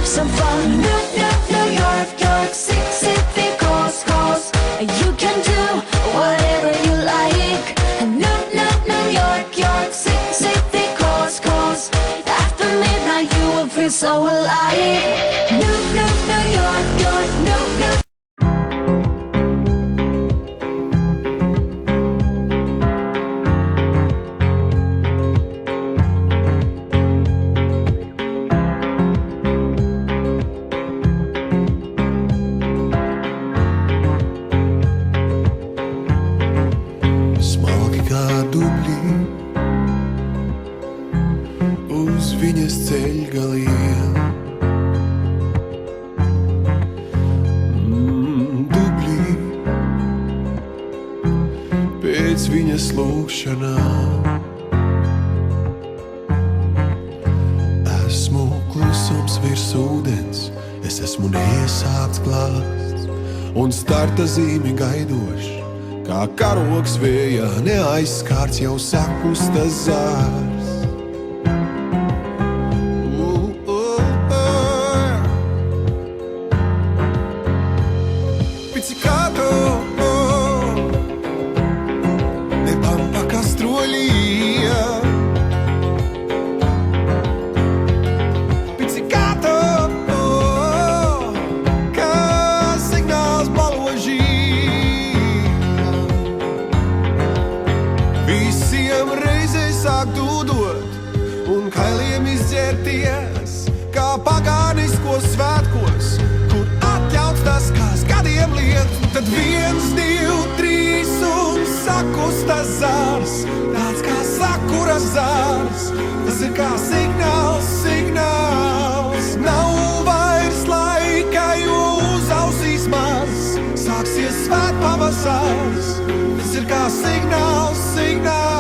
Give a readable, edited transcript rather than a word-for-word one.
have some fun. New York, York City, coast, coast. You can do whatever you like. New York, York City, coast, coast. After midnight you will feel so alive. New York, York, new. Smalki kā dubļi uz viņas ceļgaliem. Dubļi pēc viņas lūgšanām. Esmu klusums virs ūdens, es esmu neiesākts glāsts un starta zīmi gaidošs. Kā karogs vēja neaizskārts jau sakustas zārs. Pizzicato de pampa Castruolia. Pizzicato kā signāls baložī. Visiem reizē sāk dūdot un kailiem izdzērties, kā pagāniskos svētkos, kur atļauts tas, kas gadiem liek. Tad 1, 2, 3 un sakustas zārs, tāds kā sakura zārs. Tas ir kā signāls, signāls. Nav vairs laika, jo uz ausīs maz sāksies svētpavasars. Tas ir kā signāls, signāls.